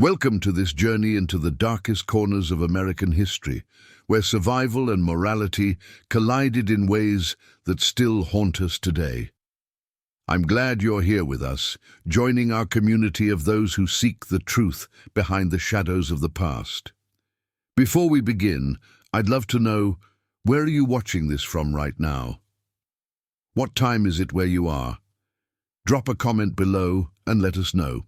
Welcome to this journey into the darkest corners of American history, where survival and morality collided in ways that still haunt us today. I'm glad you're here with us, joining our community of those who seek the truth behind the shadows of the past. Before we begin, I'd love to know, where are you watching this from right now? What time is it where you are? Drop a comment below and let us know.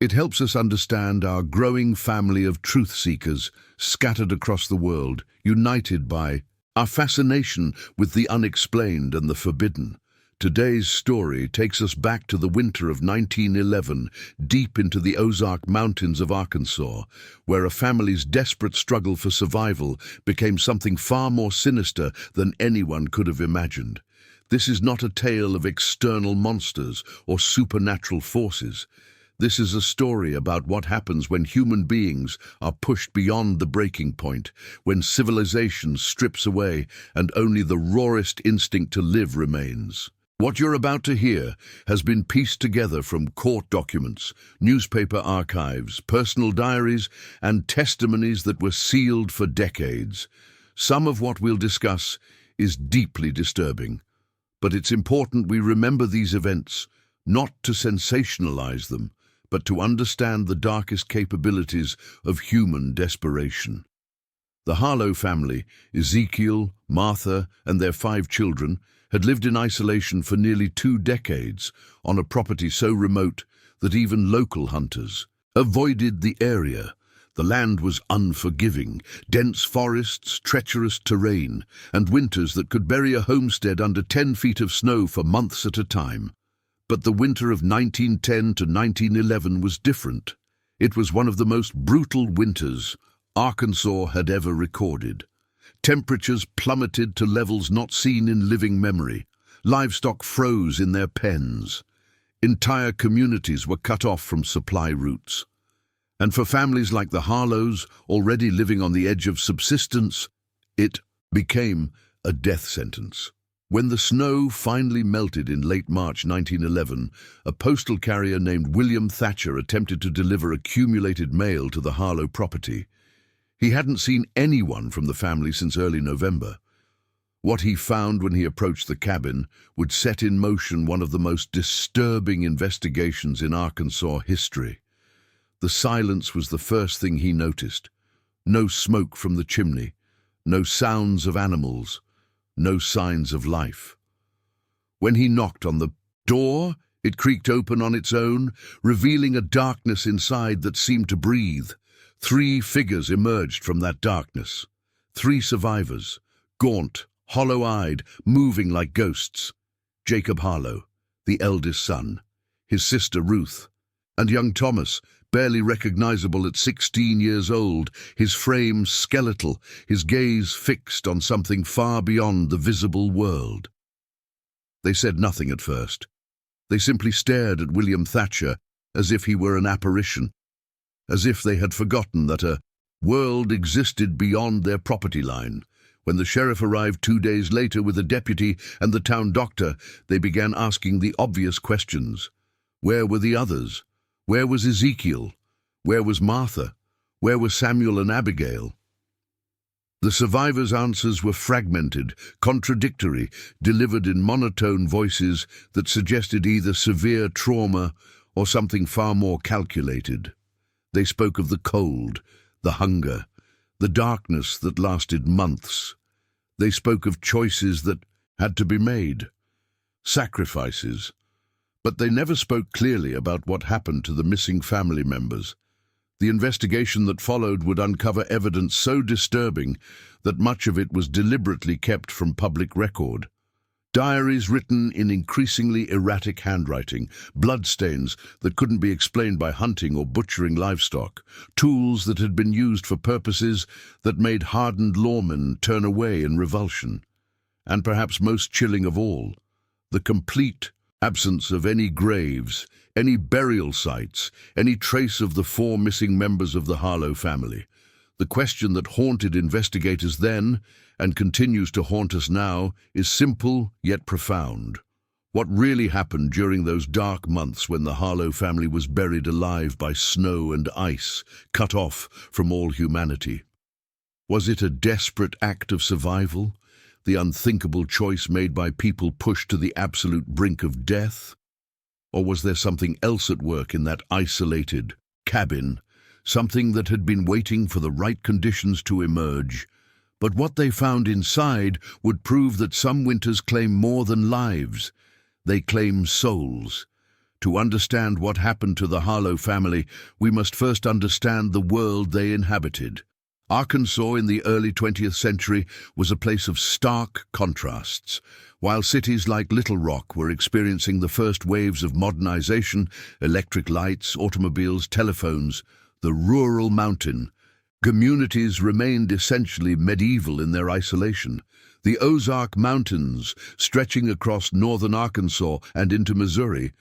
It helps us understand our growing family of truth seekers scattered across the world, united by our fascination with the unexplained and the forbidden. Today's story takes us back to the winter of 1911, deep into the Ozark Mountains of Arkansas, where a family's desperate struggle for survival became something far more sinister than anyone could have imagined. This is not a tale of external monsters or supernatural forces. This is a story about what happens when human beings are pushed beyond the breaking point, when civilization strips away and only the rawest instinct to live remains. What you're about to hear has been pieced together from court documents, newspaper archives, personal diaries, and testimonies that were sealed for decades. Some of what we'll discuss is deeply disturbing, but it's important we remember these events, not to sensationalize them, but to understand the darkest capabilities of human desperation. The Harlow family, Ezekiel, Martha, and their 5 children, had lived in isolation for nearly 2 decades on a property so remote that even local hunters avoided the area. The land was unforgiving, dense forests, treacherous terrain, and winters that could bury a homestead under 10 feet of snow for months at a time. But the winter of 1910 to 1911 was different. It was one of the most brutal winters Arkansas had ever recorded. Temperatures plummeted to levels not seen in living memory. Livestock froze in their pens. Entire communities were cut off from supply routes. And for families like the Harlows, already living on the edge of subsistence, it became a death sentence. When the snow finally melted in late March 1911, a postal carrier named William Thatcher attempted to deliver accumulated mail to the Harlow property. He hadn't seen anyone from the family since early November. What he found when he approached the cabin would set in motion one of the most disturbing investigations in Arkansas history. The silence was the first thing he noticed. No smoke from the chimney, no sounds of animals, no signs of life. When he knocked on the door, it creaked open on its own, revealing a darkness inside that seemed to breathe. 3 figures emerged from that darkness. 3 survivors, gaunt, hollow-eyed, moving like ghosts. Jacob Harlow, the eldest son, his sister Ruth, and young Thomas, barely recognizable at 16 years old, his frame skeletal, his gaze fixed on something far beyond the visible world. They said nothing at first. They simply stared at William Thatcher as if he were an apparition, as if they had forgotten that a world existed beyond their property line. When the sheriff arrived 2 days later with a deputy and the town doctor, they began asking the obvious questions. Where were the others? Where was Ezekiel? Where was Martha? Where were Samuel and Abigail? The survivors' answers were fragmented, contradictory, delivered in monotone voices that suggested either severe trauma or something far more calculated. They spoke of the cold, the hunger, the darkness that lasted months. They spoke of choices that had to be made, sacrifices. But they never spoke clearly about what happened to the missing family members. The investigation that followed would uncover evidence so disturbing that much of it was deliberately kept from public record. Diaries written in increasingly erratic handwriting, bloodstains that couldn't be explained by hunting or butchering livestock, tools that had been used for purposes that made hardened lawmen turn away in revulsion. And perhaps most chilling of all, the complete absence of any graves, any burial sites, any trace of the 4 missing members of the Harlow family. The question that haunted investigators then, and continues to haunt us now, is simple yet profound. What really happened during those dark months when the Harlow family was buried alive by snow and ice, cut off from all humanity? Was it a desperate act of survival, the unthinkable choice made by people pushed to the absolute brink of death? Or was there something else at work in that isolated cabin, something that had been waiting for the right conditions to emerge? But what they found inside would prove that some winters claim more than lives. They claim souls. To understand what happened to the Harlow family, we must first understand the world they inhabited. Arkansas in the early 20th century was a place of stark contrasts. While cities like Little Rock were experiencing the first waves of modernization, electric lights, automobiles, telephones, the rural mountain communities remained essentially medieval in their isolation. The Ozark Mountains, stretching across northern Arkansas and into Missouri,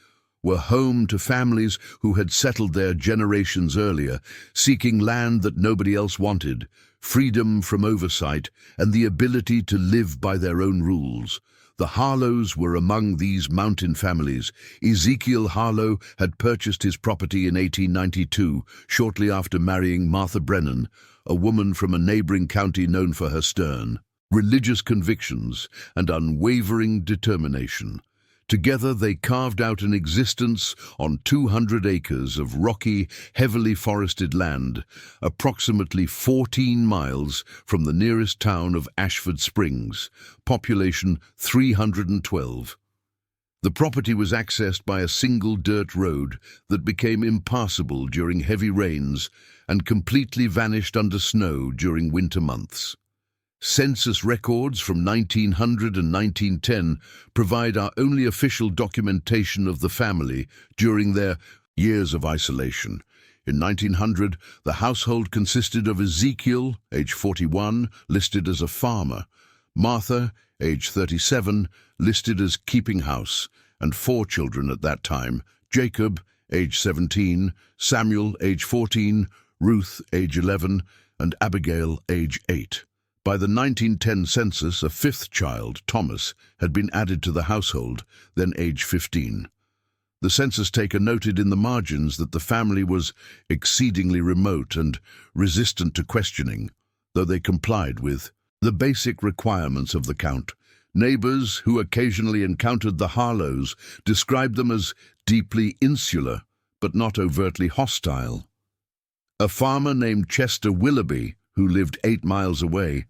were home to families who had settled there generations earlier, seeking land that nobody else wanted, freedom from oversight, and the ability to live by their own rules. The Harlows were among these mountain families. Ezekiel Harlow had purchased his property in 1892, shortly after marrying Martha Brennan, a woman from a neighboring county known for her stern religious convictions and unwavering determination. Together they carved out an existence on 200 acres of rocky, heavily forested land, approximately 14 miles from the nearest town of Ashford Springs, population 312. The property was accessed by a single dirt road that became impassable during heavy rains and completely vanished under snow during winter months. Census records from 1900 and 1910 provide our only official documentation of the family during their years of isolation. In 1900, the household consisted of Ezekiel, age 41, listed as a farmer, Martha, age 37, listed as keeping house, and 4 children at that time, Jacob, age 17, Samuel, age 14, Ruth, age 11, and Abigail, age 8. By the 1910 census, a 5th child, Thomas, had been added to the household, then age 15. The census taker noted in the margins that the family was exceedingly remote and resistant to questioning, though they complied with the basic requirements of the count. Neighbors who occasionally encountered the Harlows described them as deeply insular, but not overtly hostile. A farmer named Chester Willoughby, who lived 8 miles away,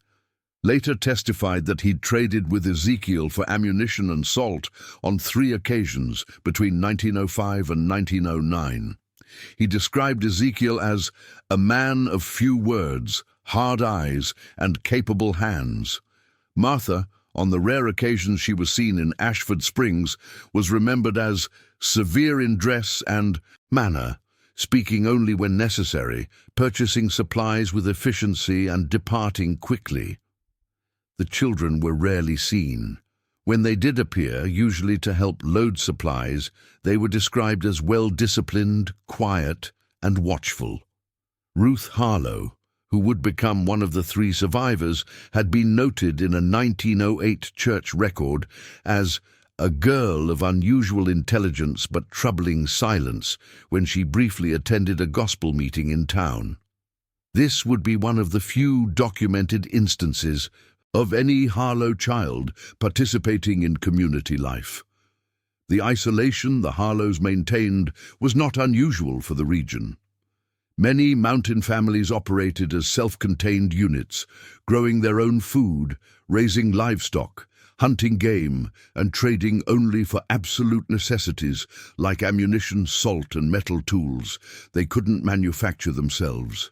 later testified that he'd traded with Ezekiel for ammunition and salt on 3 occasions between 1905 and 1909. He described Ezekiel as a man of few words, hard eyes, and capable hands. Martha, on the rare occasions she was seen in Ashford Springs, was remembered as severe in dress and manner, speaking only when necessary, purchasing supplies with efficiency and departing quickly. The children were rarely seen. When they did appear, usually to help load supplies, they were described as well-disciplined, quiet, and watchful. Ruth Harlow, who would become one of the 3 survivors, had been noted in a 1908 church record as a girl of unusual intelligence but troubling silence when she briefly attended a gospel meeting in town. This would be one of the few documented instances of any Harlow child participating in community life. The isolation the Harlows maintained was not unusual for the region. Many mountain families operated as self-contained units, growing their own food, raising livestock, hunting game, and trading only for absolute necessities like ammunition, salt, and metal tools they couldn't manufacture themselves.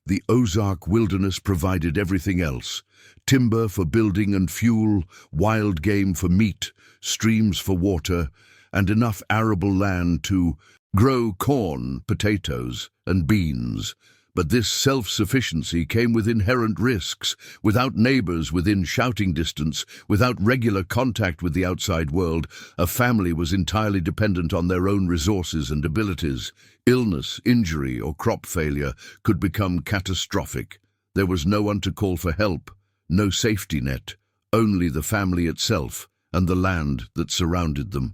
The Ozark wilderness provided everything else: timber for building and fuel, wild game for meat, streams for water, and enough arable land to grow corn, potatoes, and beans. But this self-sufficiency came with inherent risks. Without neighbors within shouting distance, without regular contact with the outside world, a family was entirely dependent on their own resources and abilities. Illness, injury, or crop failure could become catastrophic. There was no one to call for help, no safety net, only the family itself and the land that surrounded them.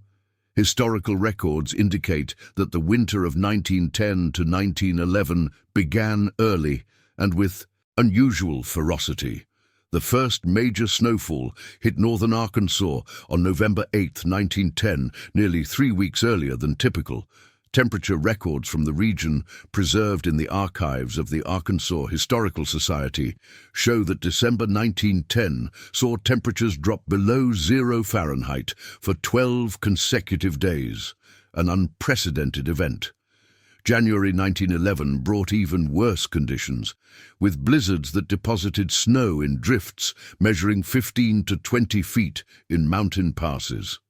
Historical records indicate that the winter of 1910 to 1911 began early and with unusual ferocity. The first major snowfall hit northern Arkansas on November 8, 1910, nearly 3 weeks earlier than typical. Temperature records from the region, preserved in the archives of the Arkansas Historical Society, show that December 1910 saw temperatures drop below 0 Fahrenheit for 12 consecutive days, an unprecedented event. January 1911 brought even worse conditions, with blizzards that deposited snow in drifts measuring 15 to 20 feet in mountain passes.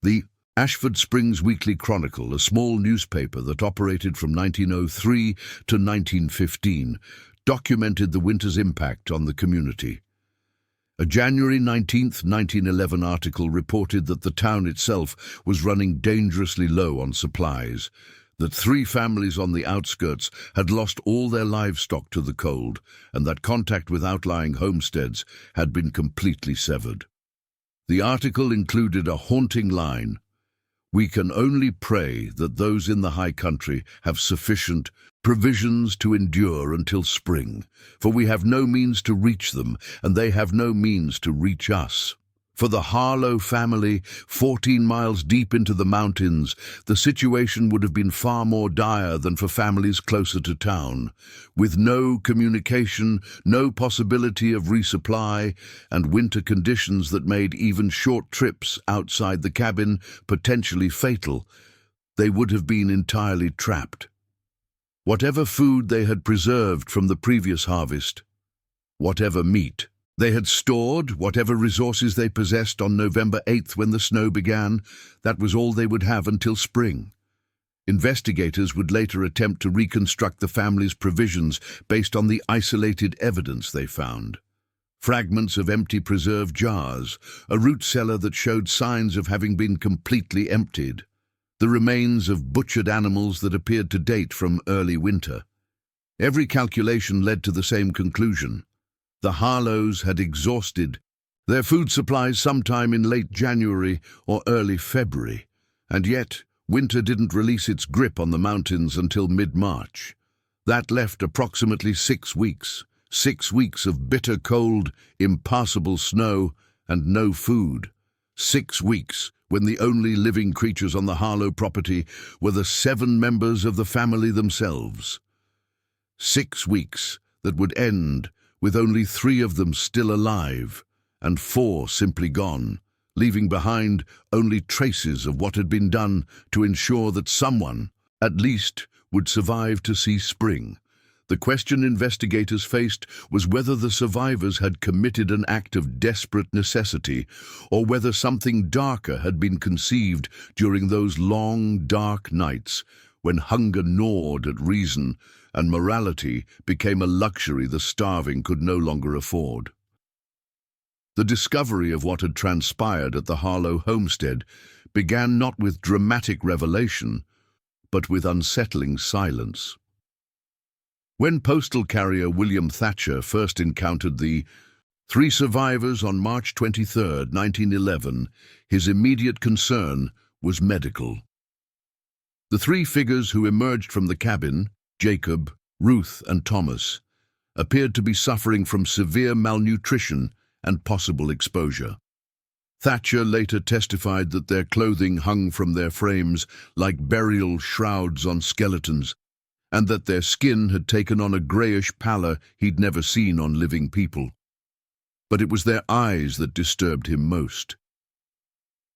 The Ashford Springs Weekly Chronicle, a small newspaper that operated from 1903 to 1915, documented the winter's impact on the community. A January 19, 1911 article reported that the town itself was running dangerously low on supplies, that 3 families on the outskirts had lost all their livestock to the cold, and that contact with outlying homesteads had been completely severed. The article included a haunting line: "We can only pray that those in the high country have sufficient provisions to endure until spring, for we have no means to reach them, and they have no means to reach us." For the Harlow family, 14 miles deep into the mountains, the situation would have been far more dire than for families closer to town. With no communication, no possibility of resupply, and winter conditions that made even short trips outside the cabin potentially fatal, they would have been entirely trapped. Whatever food they had preserved from the previous harvest, whatever meat they had stored, whatever resources they possessed on November 8th when the snow began, that was all they would have until spring. Investigators would later attempt to reconstruct the family's provisions based on the isolated evidence they found. Fragments of empty preserve jars, a root cellar that showed signs of having been completely emptied, the remains of butchered animals that appeared to date from early winter. Every calculation led to the same conclusion. The Harlows had exhausted their food supplies sometime in late January or early February, and yet winter didn't release its grip on the mountains until mid-March. That left approximately 6 weeks, 6 weeks of bitter cold, impassable snow, and no food. 6 weeks when the only living creatures on the Harlow property were the 7 members of the family themselves. 6 weeks that would end with only 3 of them still alive, and 4 simply gone, leaving behind only traces of what had been done to ensure that someone, at least, would survive to see spring. The question investigators faced was whether the survivors had committed an act of desperate necessity, or whether something darker had been conceived during those long, dark nights when hunger gnawed at reason and morality became a luxury the starving could no longer afford. The discovery of what had transpired at the Harlow homestead began not with dramatic revelation, but with unsettling silence. When postal carrier William Thatcher first encountered the 3 survivors on March 23, 1911, his immediate concern was medical. The 3 figures who emerged from the cabin, Jacob, Ruth, and Thomas, appeared to be suffering from severe malnutrition and possible exposure. Thatcher later testified that their clothing hung from their frames like burial shrouds on skeletons, and that their skin had taken on a grayish pallor he'd never seen on living people. But it was their eyes that disturbed him most.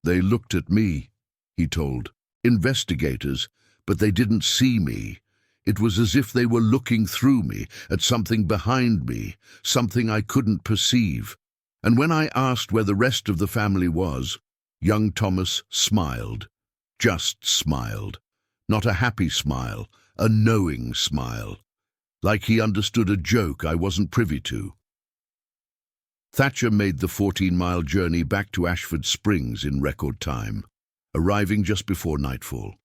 "They looked at me," he told, "investigators, but they didn't see me. It was as if they were looking through me, at something behind me, something I couldn't perceive. And when I asked where the rest of the family was, young Thomas smiled. Just smiled. Not a happy smile, a knowing smile. Like he understood a joke I wasn't privy to." Thatcher made the 14-mile journey back to Ashford Springs in record time, arriving just before nightfall.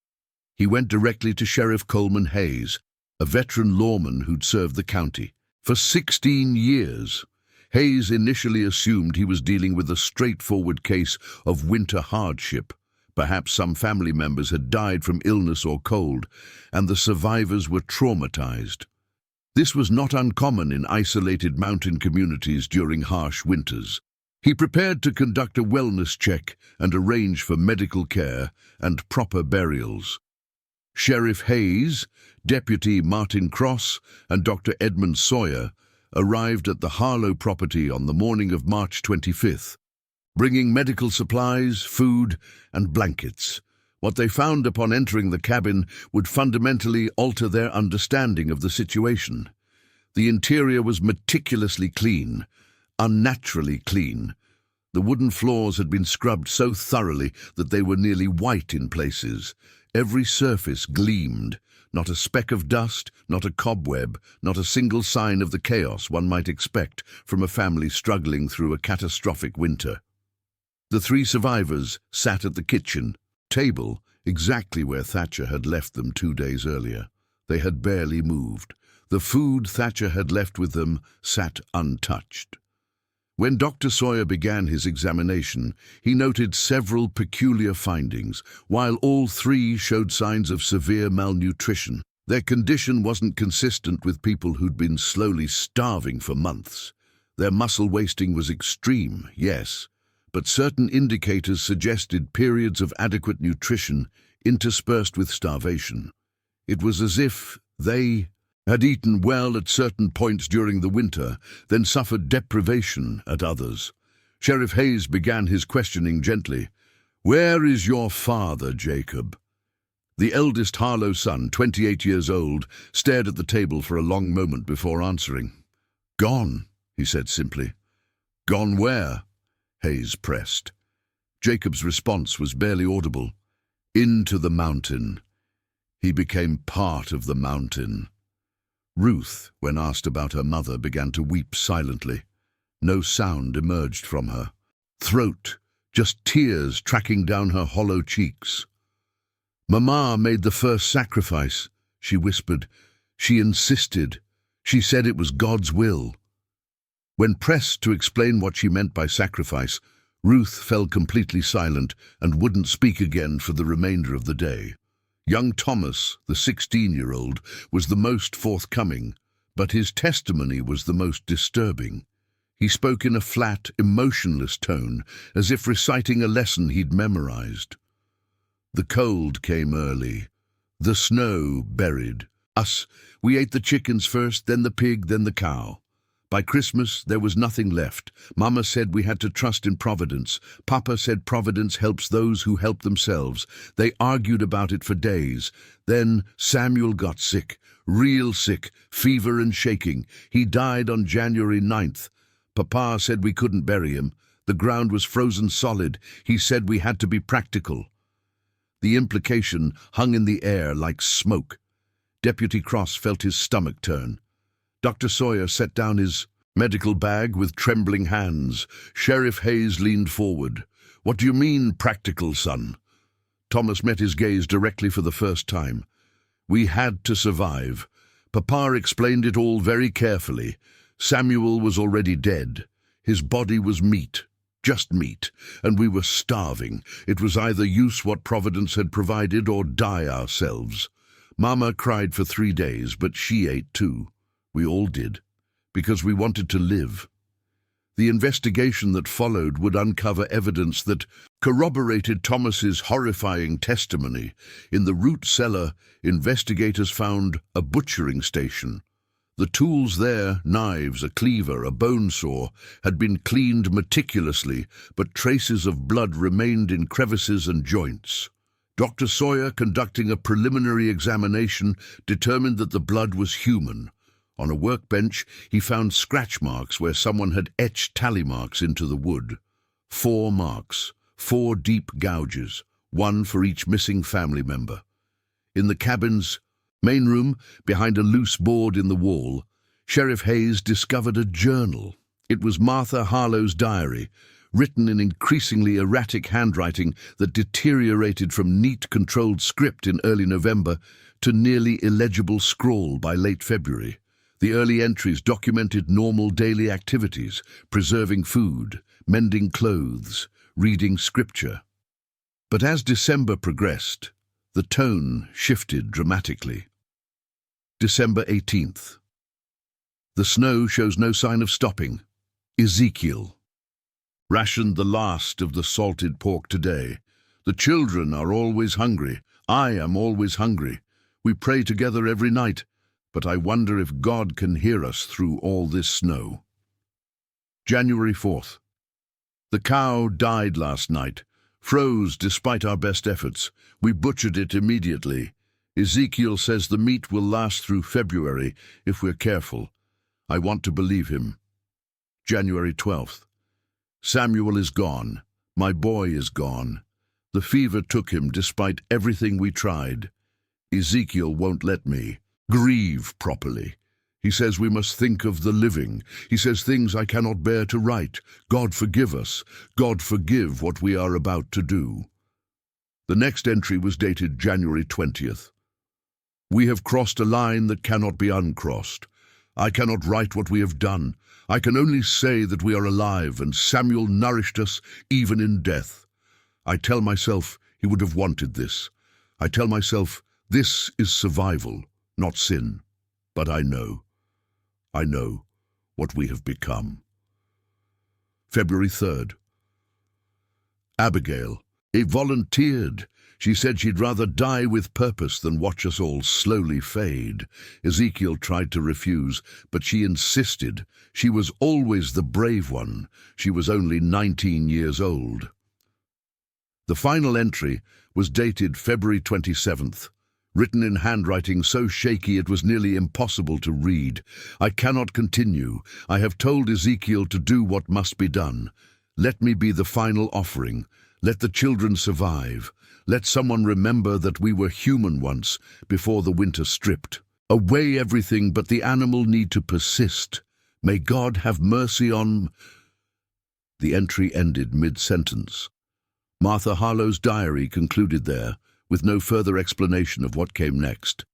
He went directly to Sheriff Coleman Hayes, a veteran lawman who'd served the county for 16 years. Hayes initially assumed he was dealing with a straightforward case of winter hardship. Perhaps some family members had died from illness or cold, and the survivors were traumatized. This was not uncommon in isolated mountain communities during harsh winters. He prepared to conduct a wellness check and arrange for medical care and proper burials. Sheriff Hayes, Deputy Martin Cross, and Dr. Edmund Sawyer arrived at the Harlow property on the morning of March 25th, bringing medical supplies, food, and blankets. What they found upon entering the cabin would fundamentally alter their understanding of the situation. The interior was meticulously clean, unnaturally clean. The wooden floors had been scrubbed so thoroughly that they were nearly white in places. Every surface gleamed, not a speck of dust, not a cobweb, not a single sign of the chaos one might expect from a family struggling through a catastrophic winter. The three survivors sat at the kitchen table, exactly where Thatcher had left them 2 days earlier. They had barely moved. The food Thatcher had left with them sat untouched. When Dr. Sawyer began his examination, he noted several peculiar findings. While all three showed signs of severe malnutrition, their condition wasn't consistent with people who'd been slowly starving for months. Their muscle wasting was extreme, yes, but certain indicators suggested periods of adequate nutrition interspersed with starvation. It was as if they had eaten well at certain points during the winter, then suffered deprivation at others. Sheriff Hayes began his questioning gently. "Where is your father, Jacob?" The eldest Harlow son, 28 years old, stared at the table for a long moment before answering. "Gone," he said simply. "Gone where?" Hayes pressed. Jacob's response was barely audible. "Into the mountain." He became part of the mountain. Ruth, when asked about her mother, began to weep silently. No sound emerged from her throat, just tears tracking down her hollow cheeks. "Mama made the first sacrifice," she whispered. "She insisted. She said it was God's will." When pressed to explain what she meant by sacrifice, Ruth fell completely silent and wouldn't speak again for the remainder of the day. Young Thomas, the 16-year-old, was the most forthcoming, but his testimony was the most disturbing. He spoke in a flat, emotionless tone, as if reciting a lesson he'd memorized. "The cold came early. The snow buried us. We ate the chickens first, then the pig, then the cow. By Christmas, there was nothing left. Mama said we had to trust in Providence. Papa said Providence helps those who help themselves. They argued about it for days. Then Samuel got sick, real sick, fever and shaking. He died on January 9th. Papa said we couldn't bury him. The ground was frozen solid. He said we had to be practical." The implication hung in the air like smoke. Deputy Cross felt his stomach turn. Dr. Sawyer set down his medical bag with trembling hands. Sheriff Hayes leaned forward. "What do you mean, practical, son?" Thomas met his gaze directly for the first time. "We had to survive. Papa explained it all very carefully. Samuel was already dead. His body was meat, just meat, and we were starving. It was either use what Providence had provided or die ourselves. Mama cried for 3 days, but she ate too. We all did, because we wanted to live." The investigation that followed would uncover evidence that corroborated Thomas's horrifying testimony. In the root cellar, investigators found a butchering station. The tools there, knives, a cleaver, a bone saw, had been cleaned meticulously, but traces of blood remained in crevices and joints. Dr. Sawyer, conducting a preliminary examination, determined that the blood was human. On a workbench, he found scratch marks where someone had etched tally marks into the wood. 4 marks, 4 deep gouges, 1 for each missing family member. In the cabin's main room, behind a loose board in the wall, Sheriff Hayes discovered a journal. It was Martha Harlow's diary, written in increasingly erratic handwriting that deteriorated from neat, controlled script in early November to nearly illegible scrawl by late February. The early entries documented normal daily activities, preserving food, mending clothes, reading scripture. But as December progressed, the tone shifted dramatically. December 18th. The snow shows no sign of stopping. Ezekiel. Rationed the last of the salted pork today. The children are always hungry. I am always hungry. We pray together every night, but I wonder if God can hear us through all this snow. January 4th. The cow died last night, froze despite our best efforts. We butchered it immediately. Ezekiel says the meat will last through February if we're careful. I want to believe him. January 12th. Samuel is gone. My boy is gone. The fever took him despite everything we tried. Ezekiel won't let me grieve properly. He says we must think of the living. He says things I cannot bear to write. God forgive us. God forgive what we are about to do. The next entry was dated January 20th. We have crossed a line that cannot be uncrossed. I cannot write what we have done. I can only say that we are alive, and Samuel nourished us even in death. I tell myself he would have wanted this. I tell myself this is survival, not sin. But I know what we have become. February 3rd. Abigail. He volunteered. She said she'd rather die with purpose than watch us all slowly fade. Ezekiel tried to refuse, but she insisted. She was always the brave one. She was only 19 years old. The final entry was dated February 27th, written in handwriting so shaky it was nearly impossible to read. I cannot continue. I have told Ezekiel to do what must be done. Let me be the final offering. Let the children survive. Let someone remember that we were human once, before the winter stripped. Away everything but the animal need to persist. May God have mercy on... The entry ended mid-sentence. Martha Harlow's diary concluded there, with no further explanation of what came next.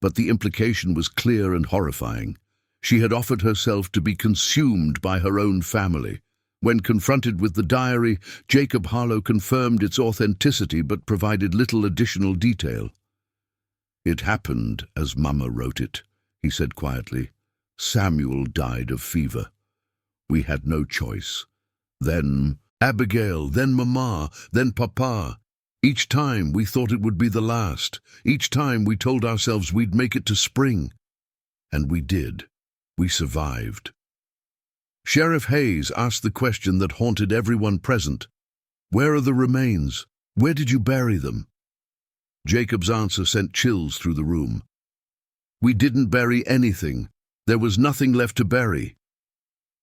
But the implication was clear and horrifying. She had offered herself to be consumed by her own family. When confronted with the diary, Jacob Harlow confirmed its authenticity but provided little additional detail. It happened as Mama wrote it, he said quietly. Samuel died of fever. We had no choice. Then Abigail, then Mama, then Papa. Each time we thought it would be the last. Each time we told ourselves we'd make it to spring. And we did. We survived. Sheriff Hayes asked the question that haunted everyone present. Where are the remains? Where did you bury them? Jacob's answer sent chills through the room. We didn't bury anything. There was nothing left to bury.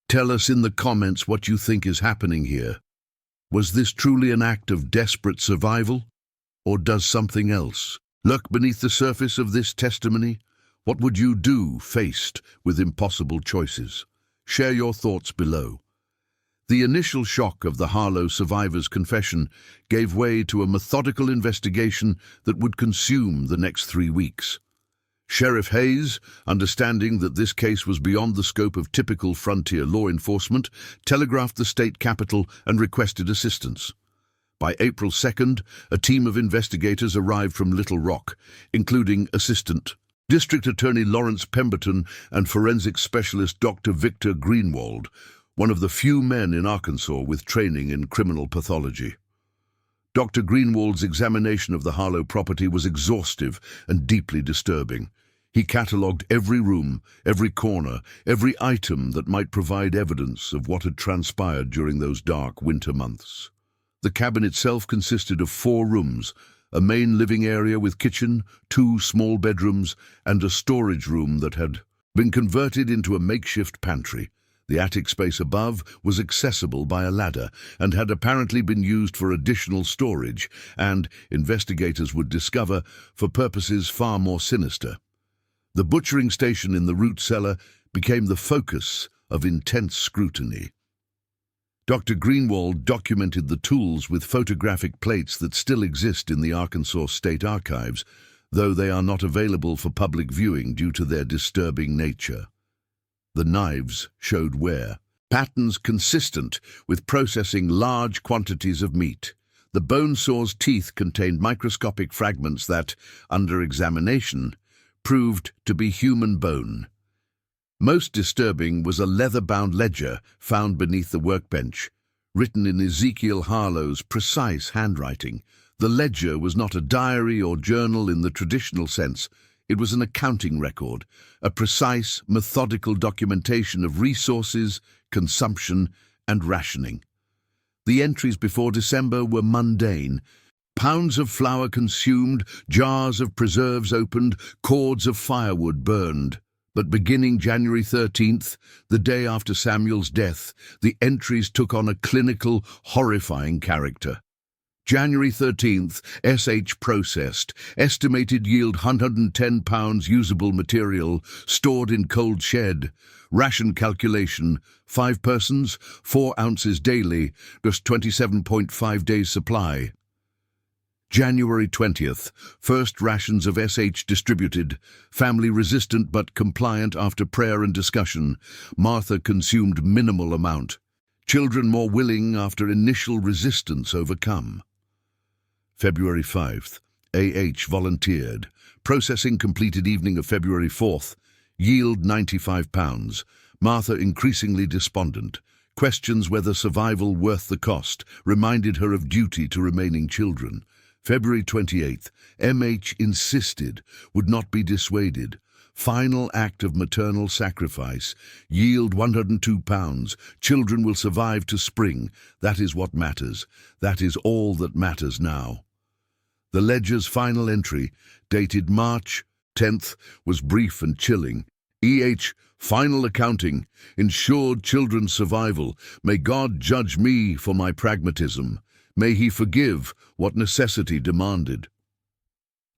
Tell us in the comments what you think is happening here. Was this truly an act of desperate survival? Or does something else lurk beneath the surface of this testimony? What would you do faced with impossible choices? Share your thoughts below. The initial shock of the Harlow survivor's confession gave way to a methodical investigation that would consume the next 3 weeks. Sheriff Hayes, understanding that this case was beyond the scope of typical frontier law enforcement, telegraphed the state capital and requested assistance. By April 2nd, a team of investigators arrived from Little Rock, including Assistant District Attorney Lawrence Pemberton and forensic specialist Dr. Victor Greenwald, one of the few men in Arkansas with training in criminal pathology. Dr. Greenwald's examination of the Harlow property was exhaustive and deeply disturbing. He catalogued every room, every corner, every item that might provide evidence of what had transpired during those dark winter months. The cabin itself consisted of 4 rooms, a main living area with kitchen, 2 small bedrooms, and a storage room that had been converted into a makeshift pantry. The attic space above was accessible by a ladder and had apparently been used for additional storage and, investigators would discover, for purposes far more sinister. The butchering station in the root cellar became the focus of intense scrutiny. Dr. Greenwald documented the tools with photographic plates that still exist in the Arkansas State Archives, though they are not available for public viewing due to their disturbing nature. The knives showed wear, patterns consistent with processing large quantities of meat. The bone saw's teeth contained microscopic fragments that, under examination, proved to be human bone. Most disturbing was a leather-bound ledger found beneath the workbench, written in Ezekiel Harlow's precise handwriting. The ledger was not a diary or journal in the traditional sense. It was an accounting record, a precise, methodical documentation of resources, consumption, and rationing. The entries before December were mundane. Pounds of flour consumed, jars of preserves opened, cords of firewood burned. But beginning January 13th, the day after Samuel's death, the entries took on a clinical, horrifying character. January 13th, SH processed, estimated yield 110 pounds usable material, stored in cold shed. Ration calculation, 5 persons, 4 ounces daily, just 27.5 days supply. January 20th, first rations of SH distributed, family resistant but compliant after prayer and discussion. Martha consumed minimal amount. Children more willing after initial resistance overcome. February 5th, AH volunteered. Processing completed evening of February 4th. Yield 95 pounds. Martha increasingly despondent. Questions whether survival worth the cost. Reminded her of duty to remaining children. February 28th, MH insisted, would not be dissuaded. Final act of maternal sacrifice. Yield 102 pounds. Children will survive to spring. That is what matters. That is all that matters now. The ledger's final entry, dated March 10th, was brief and chilling. Final accounting, ensured children's survival. May God judge me for my pragmatism. May he forgive what necessity demanded.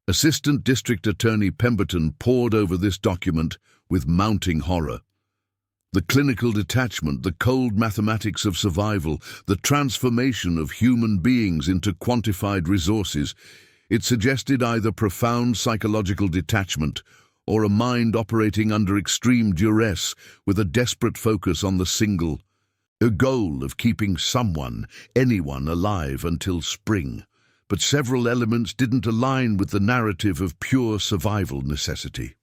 Assistant District Attorney Pemberton pored over this document with mounting horror. The clinical detachment, the cold mathematics of survival, the transformation of human beings into quantified resources. It suggested either profound psychological detachment or a mind operating under extreme duress with a desperate focus on the single, a goal of keeping someone, anyone, alive until spring. But several elements didn't align with the narrative of pure survival necessity.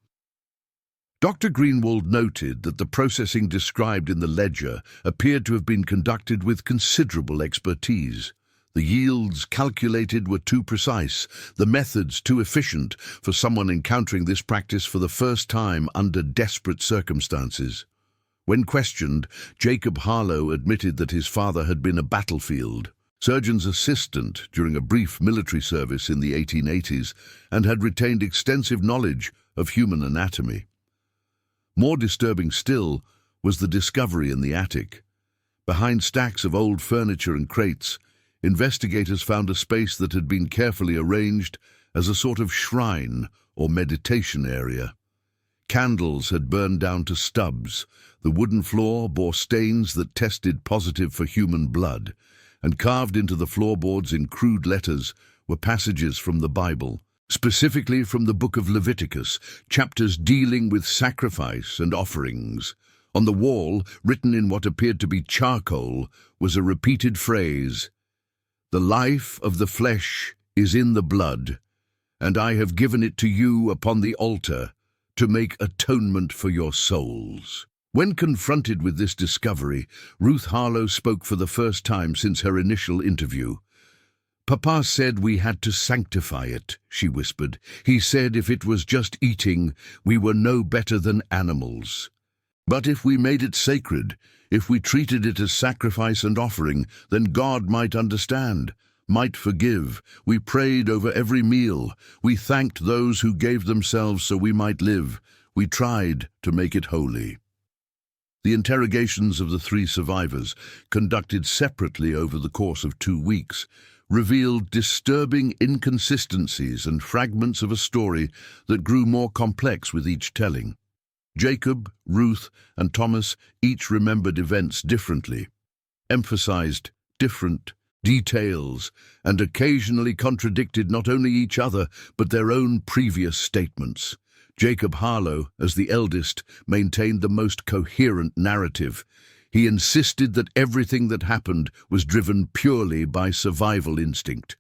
Dr. Greenwald noted that the processing described in the ledger appeared to have been conducted with considerable expertise. The yields calculated were too precise, the methods too efficient for someone encountering this practice for the first time under desperate circumstances. When questioned, Jacob Harlow admitted that his father had been a battlefield surgeon's assistant during a brief military service in the 1880s and had retained extensive knowledge of human anatomy. More disturbing still was the discovery in the attic. Behind stacks of old furniture and crates, investigators found a space that had been carefully arranged as a sort of shrine or meditation area. Candles had burned down to stubs, the wooden floor bore stains that tested positive for human blood, and carved into the floorboards in crude letters were passages from the Bible, specifically from the book of Leviticus, chapters dealing with sacrifice and offerings. On the wall, written in what appeared to be charcoal, was a repeated phrase, "The life of the flesh is in the blood, and I have given it to you upon the altar to make atonement for your souls." When confronted with this discovery, Ruth Harlow spoke for the first time since her initial interview. "Papa said we had to sanctify it," she whispered. "He said if it was just eating, we were no better than animals. But if we made it sacred, if we treated it as sacrifice and offering, then God might understand, might forgive. We prayed over every meal. We thanked those who gave themselves so we might live. We tried to make it holy." The interrogations of the 3 survivors, conducted separately over the course of 2 weeks, revealed disturbing inconsistencies and fragments of a story that grew more complex with each telling. Jacob, Ruth, and Thomas each remembered events differently, emphasized different details, and occasionally contradicted not only each other but their own previous statements. Jacob Harlow, as the eldest, maintained the most coherent narrative. He insisted that everything that happened was driven purely by survival instinct.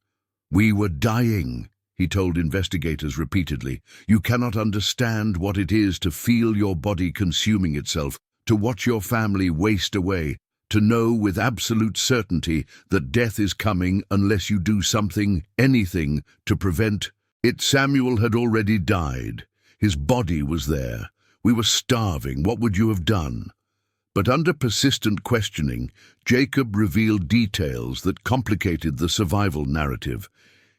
"We were dying," he told investigators repeatedly. "You cannot understand what it is to feel your body consuming itself, to watch your family waste away, to know with absolute certainty that death is coming unless you do something, anything, to prevent it." Samuel had already died. His body was there. We were starving. What would you have done? But under persistent questioning, Jacob revealed details that complicated the survival narrative.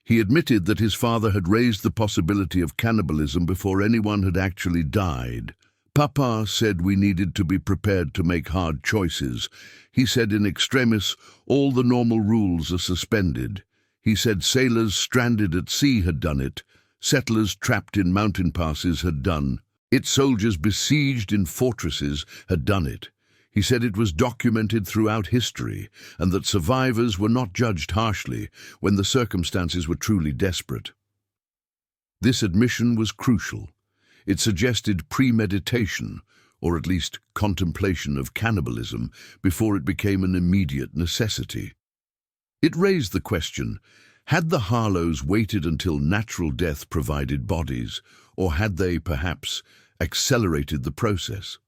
He admitted that his father had raised the possibility of cannibalism before anyone had actually died. "Papa said we needed to be prepared to make hard choices. He said in extremis, all the normal rules are suspended. He said sailors stranded at sea had done it. Settlers trapped in mountain passes had done it. Soldiers besieged in fortresses had done it. He said it was documented throughout history, and that survivors were not judged harshly when the circumstances were truly desperate." This admission was crucial. It suggested premeditation, or at least contemplation of cannibalism, before it became an immediate necessity. It raised the question, had the Harlows waited until natural death provided bodies, or had they, perhaps, accelerated the process?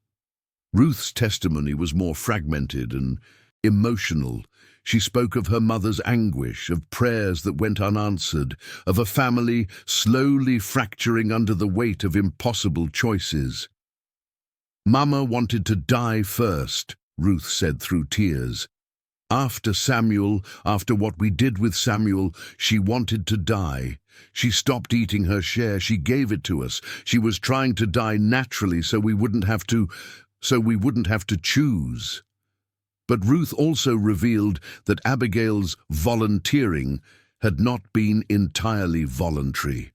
Ruth's testimony was more fragmented and emotional. She spoke of her mother's anguish, of prayers that went unanswered, of a family slowly fracturing under the weight of impossible choices. "Mama wanted to die first," Ruth said through tears. "After Samuel, after what we did with Samuel, she wanted to die. She stopped eating her share. She gave it to us. She was trying to die naturally so we wouldn't have to choose." But Ruth also revealed that Abigail's volunteering had not been entirely voluntary.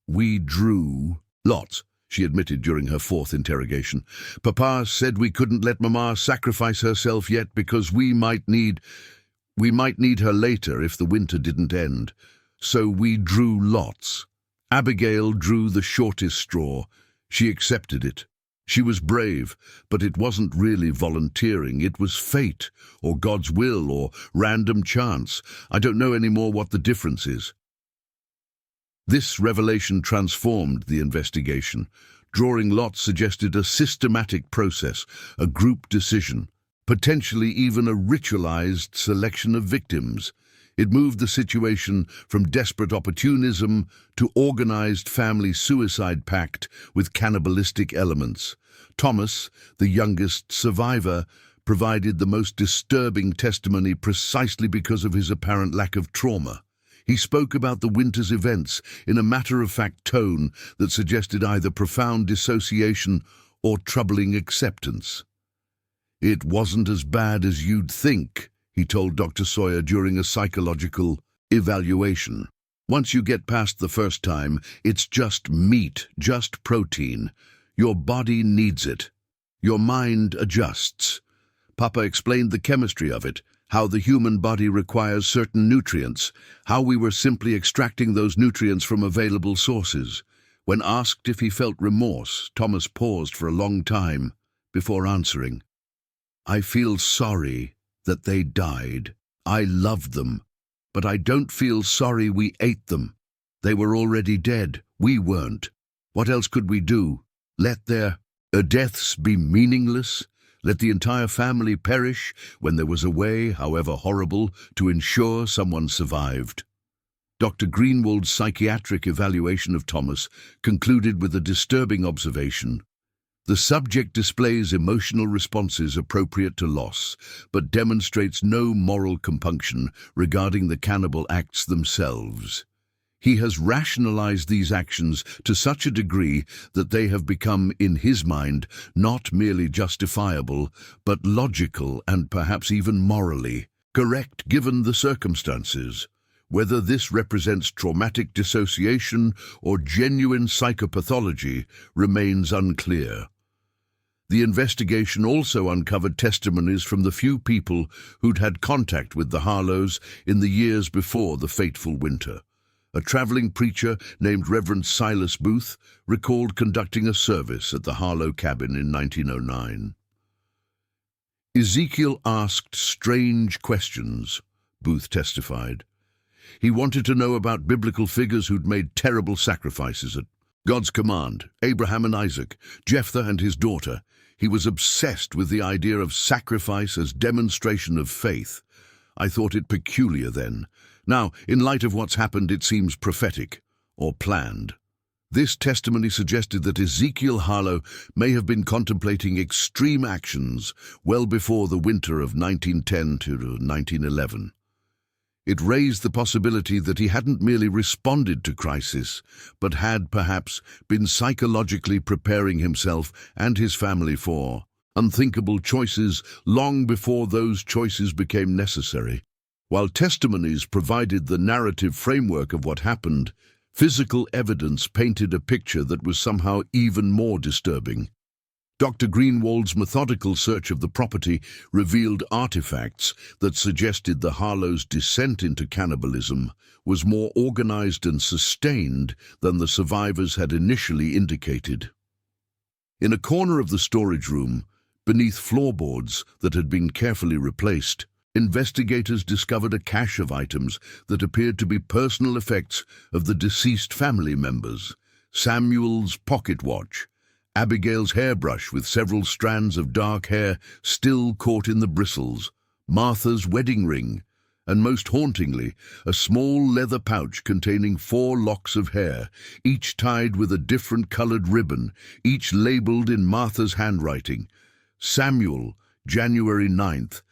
"We drew lots," she admitted during her fourth interrogation. "Papa said we couldn't let Mama sacrifice herself yet because we might need her later if the winter didn't end. So we drew lots. Abigail drew the shortest straw. She accepted it. She was brave, but it wasn't really volunteering. It was fate, or God's will, or random chance. I don't know anymore what the difference is." This revelation transformed the investigation. Drawing lots suggested a systematic process, a group decision, potentially even a ritualized selection of victims. It moved the situation from desperate opportunism to organized family suicide pact with cannibalistic elements. Thomas, the youngest survivor, provided the most disturbing testimony precisely because of his apparent lack of trauma. He spoke about the winter's events in a matter-of-fact tone that suggested either profound dissociation or troubling acceptance. "It wasn't as bad as you'd think," he told Dr. Sawyer during a psychological evaluation. "Once you get past the first time, it's just meat, just protein. Your body needs it. Your mind adjusts." Papa explained the chemistry of it, how the human body requires certain nutrients, how we were simply extracting those nutrients from available sources. When asked if he felt remorse, Thomas paused for a long time before answering. "I feel sorry that they died. I loved them, but I don't feel sorry we ate them. They were already dead. We weren't. What else could we do? Let their deaths be meaningless? Let the entire family perish when there was a way, however horrible, to ensure someone survived?" Dr. Greenwald's psychiatric evaluation of Thomas concluded with a disturbing observation. "The subject displays emotional responses appropriate to loss, but demonstrates no moral compunction regarding the cannibal acts themselves. He has rationalized these actions to such a degree that they have become, in his mind, not merely justifiable, but logical and perhaps even morally correct given the circumstances. Whether this represents traumatic dissociation or genuine psychopathology remains unclear." The investigation also uncovered testimonies from the few people who'd had contact with the Harlows in the years before the fateful winter. A traveling preacher named Reverend Silas Booth recalled conducting a service at the Harlow cabin in 1909. Ezekiel asked strange questions, Booth testified. He wanted to know about biblical figures who'd made terrible sacrifices at God's command, Abraham and Isaac, Jephthah and his daughter. He was obsessed with the idea of sacrifice as demonstration of faith. I thought it peculiar then. Now, in light of what's happened, it seems prophetic, or planned. This testimony suggested that Ezekiel Harlow may have been contemplating extreme actions well before the winter of 1910 to 1911. It raised the possibility that he hadn't merely responded to crisis, but had perhaps been psychologically preparing himself and his family for unthinkable choices long before those choices became necessary. While testimonies provided the narrative framework of what happened, physical evidence painted a picture that was somehow even more disturbing. Dr. Greenwald's methodical search of the property revealed artifacts that suggested the Harlows' descent into cannibalism was more organized and sustained than the survivors had initially indicated. In a corner of the storage room, beneath floorboards that had been carefully replaced, investigators discovered a cache of items that appeared to be personal effects of the deceased family members. Samuel's pocket watch, Abigail's hairbrush with several strands of dark hair still caught in the bristles, Martha's wedding ring, and most hauntingly, a small leather pouch containing 4 locks of hair, each tied with a different colored ribbon, each labeled in Martha's handwriting. Samuel, January 9th,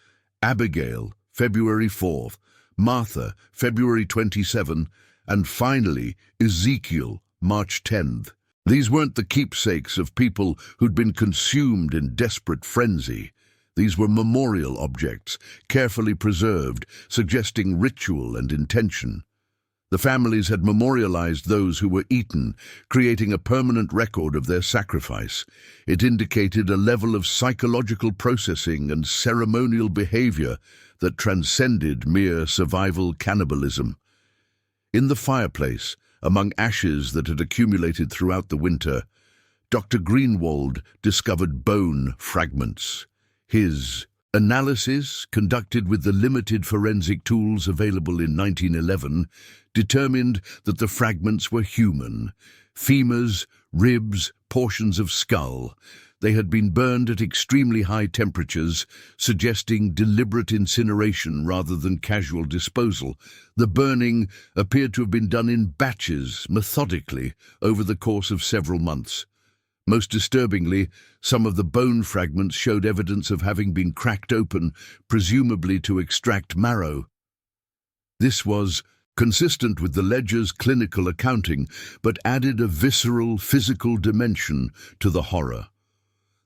Abigail, February 4th, Martha, February 27, and finally, Ezekiel, March 10th. These weren't the keepsakes of people who'd been consumed in desperate frenzy. These were memorial objects, carefully preserved, suggesting ritual and intention. The families had memorialized those who were eaten, creating a permanent record of their sacrifice. It indicated a level of psychological processing and ceremonial behavior that transcended mere survival cannibalism. In the fireplace, among ashes that had accumulated throughout the winter, Dr. Greenwald discovered bone fragments. His analysis, conducted with the limited forensic tools available in 1911, determined that the fragments were human. Femurs, ribs, portions of skull. They had been burned at extremely high temperatures, suggesting deliberate incineration rather than casual disposal. The burning appeared to have been done in batches, methodically, over the course of several months. Most disturbingly, some of the bone fragments showed evidence of having been cracked open, presumably to extract marrow. This was consistent with the ledger's clinical accounting, but added a visceral, physical dimension to the horror.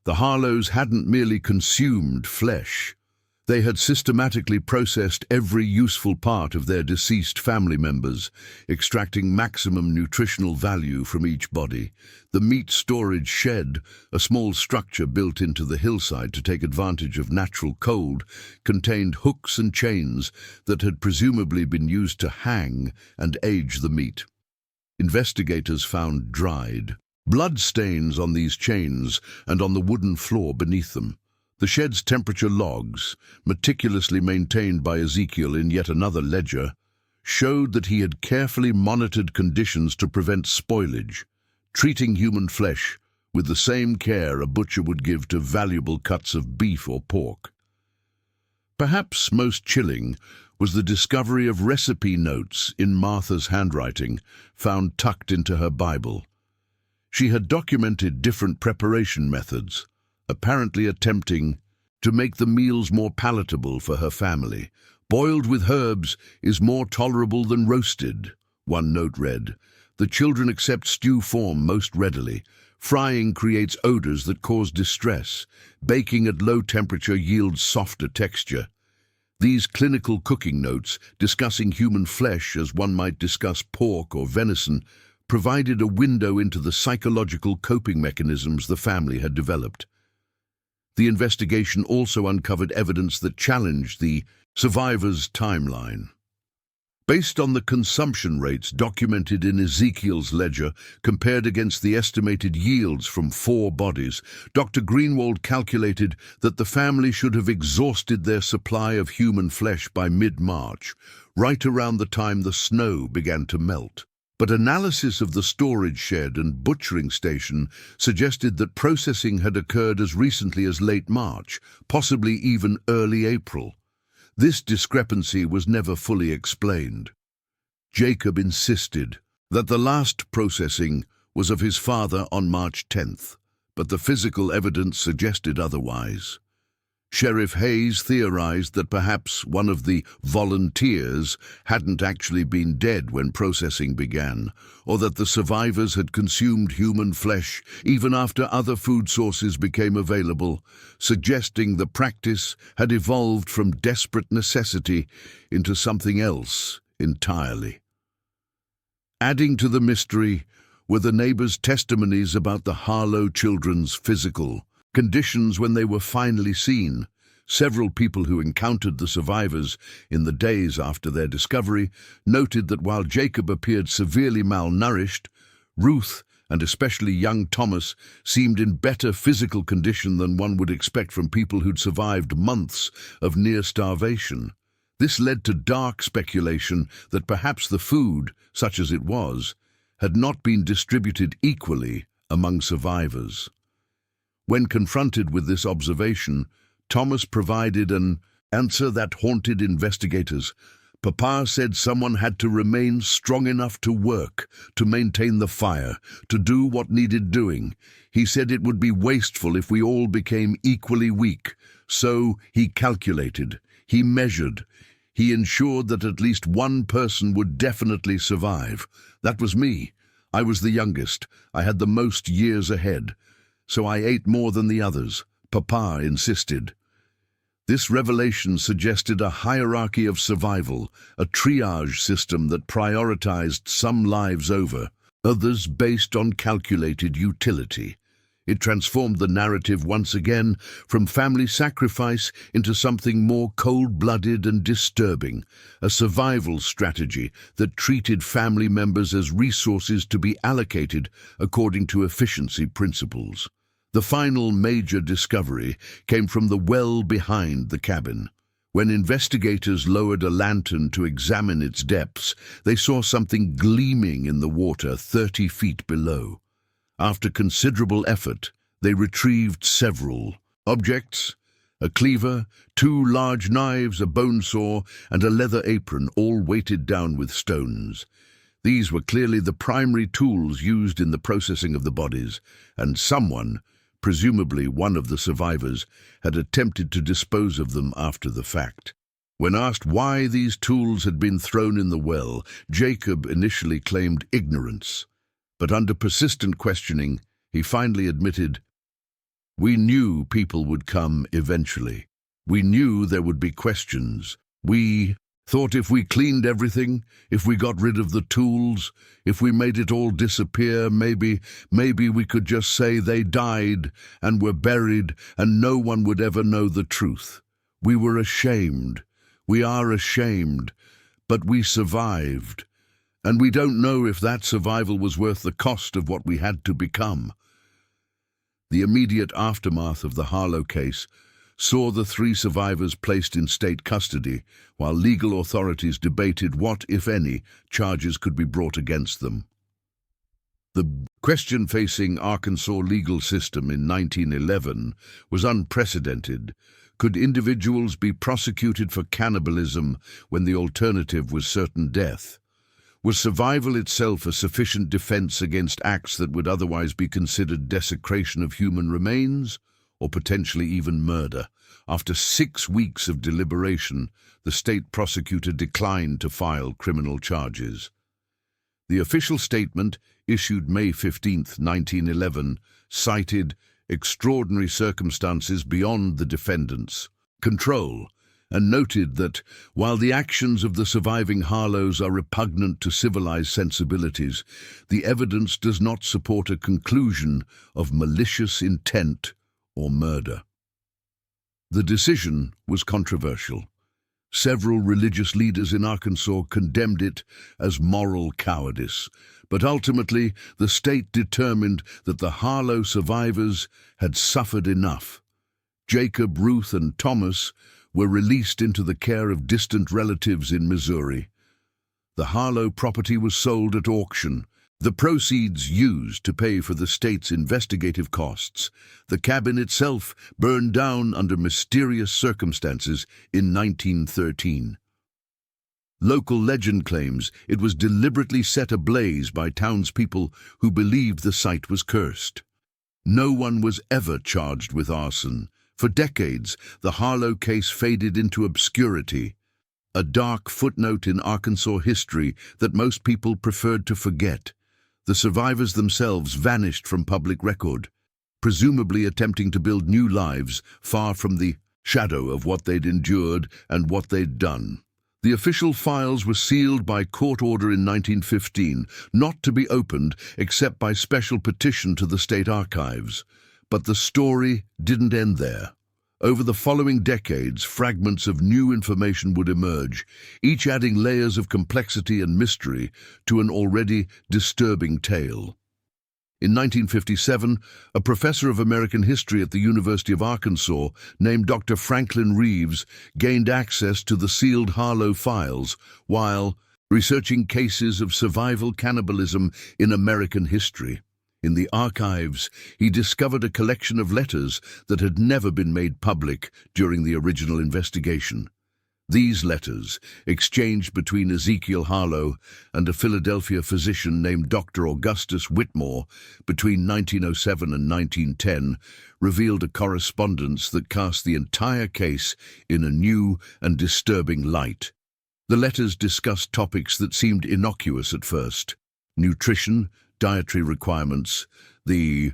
The Harlows hadn't merely consumed flesh. They had systematically processed every useful part of their deceased family members, extracting maximum nutritional value from each body. The meat storage shed, a small structure built into the hillside to take advantage of natural cold, contained hooks and chains that had presumably been used to hang and age the meat. Investigators found dried blood stains on these chains and on the wooden floor beneath them. The shed's temperature logs, meticulously maintained by Ezekiel in yet another ledger, showed that he had carefully monitored conditions to prevent spoilage, treating human flesh with the same care a butcher would give to valuable cuts of beef or pork. Perhaps most chilling was the discovery of recipe notes in Martha's handwriting, found tucked into her Bible. She had documented different preparation methods, apparently attempting to make the meals more palatable for her family. Boiled with herbs is more tolerable than roasted, one note read. The children accept stew form most readily. Frying creates odors that cause distress. Baking at low temperature yields softer texture. These clinical cooking notes, discussing human flesh as one might discuss pork or venison, provided a window into the psychological coping mechanisms the family had developed. The investigation also uncovered evidence that challenged the survivors' timeline. Based on the consumption rates documented in Ezekiel's ledger, compared against the estimated yields from 4 bodies, Dr. Greenwald calculated that the family should have exhausted their supply of human flesh by mid-March, right around the time the snow began to melt. But analysis of the storage shed and butchering station suggested that processing had occurred as recently as late March, possibly even early April. This discrepancy was never fully explained. Jacob insisted that the last processing was of his father on March 10th, but the physical evidence suggested otherwise. Sheriff Hayes theorized that perhaps one of the volunteers hadn't actually been dead when processing began, or that the survivors had consumed human flesh even after other food sources became available, suggesting the practice had evolved from desperate necessity into something else entirely. Adding to the mystery were the neighbors' testimonies about the Harlow children's physical conditions when they were finally seen. Several people who encountered the survivors in the days after their discovery noted that while Jacob appeared severely malnourished, Ruth, and especially young Thomas, seemed in better physical condition than one would expect from people who'd survived months of near starvation. This led to dark speculation that perhaps the food, such as it was, had not been distributed equally among survivors. When confronted with this observation, Thomas provided an answer that haunted investigators. Papa said someone had to remain strong enough to work, to maintain the fire, to do what needed doing. He said it would be wasteful if we all became equally weak. So he calculated, he measured, he ensured that at least one person would definitely survive. That was me. I was the youngest. I had the most years ahead. So I ate more than the others, Papa insisted. This revelation suggested a hierarchy of survival, a triage system that prioritized some lives over others based on calculated utility. It transformed the narrative once again from family sacrifice into something more cold-blooded and disturbing, a survival strategy that treated family members as resources to be allocated according to efficiency principles. The final major discovery came from the well behind the cabin. When investigators lowered a lantern to examine its depths, they saw something gleaming in the water 30 feet below. After considerable effort, they retrieved several objects: a cleaver, 2 large knives, a bone saw, and a leather apron, all weighted down with stones. These were clearly the primary tools used in the processing of the bodies, and someone, presumably one of the survivors, had attempted to dispose of them after the fact. When asked why these tools had been thrown in the well, Jacob initially claimed ignorance. But under persistent questioning, he finally admitted, "We knew people would come eventually. We knew there would be questions. We thought if we cleaned everything, if we got rid of the tools, if we made it all disappear, maybe we could just say they died and were buried and no one would ever know the truth. We were ashamed. We are ashamed. But we survived. And we don't know if that survival was worth the cost of what we had to become." The immediate aftermath of the Harlow case saw the 3 survivors placed in state custody, while legal authorities debated what, if any, charges could be brought against them. The question facing Arkansas legal system in 1911 was unprecedented. Could individuals be prosecuted for cannibalism when the alternative was certain death? Was survival itself a sufficient defense against acts that would otherwise be considered desecration of human remains, or potentially even murder? After 6 weeks of deliberation, the state prosecutor declined to file criminal charges. The official statement, issued May 15, 1911, cited extraordinary circumstances beyond the defendant's control, and noted that, while the actions of the surviving Harlows are repugnant to civilized sensibilities, the evidence does not support a conclusion of malicious intent or murder. The decision was controversial. Several religious leaders in Arkansas condemned it as moral cowardice, but ultimately the state determined that the Harlow survivors had suffered enough. Jacob, Ruth, and Thomas were released into the care of distant relatives in Missouri. The Harlow property was sold at auction, the proceeds used to pay for the state's investigative costs. The cabin itself burned down under mysterious circumstances in 1913. Local legend claims it was deliberately set ablaze by townspeople who believed the site was cursed. No one was ever charged with arson. For decades, the Harlow case faded into obscurity, a dark footnote in Arkansas history that most people preferred to forget. The survivors themselves vanished from public record, presumably attempting to build new lives far from the shadow of what they'd endured and what they'd done. The official files were sealed by court order in 1915, not to be opened except by special petition to the state archives. But the story didn't end there. Over the following decades, fragments of new information would emerge, each adding layers of complexity and mystery to an already disturbing tale. In 1957, a professor of American history at the University of Arkansas named Dr. Franklin Reeves gained access to the sealed Harlow files while researching cases of survival cannibalism in American history. In the archives, he discovered a collection of letters that had never been made public during the original investigation. These letters, exchanged between Ezekiel Harlow and a Philadelphia physician named Dr. Augustus Whitmore between 1907 and 1910, revealed a correspondence that cast the entire case in a new and disturbing light. The letters discussed topics that seemed innocuous at first: nutrition, dietary requirements, the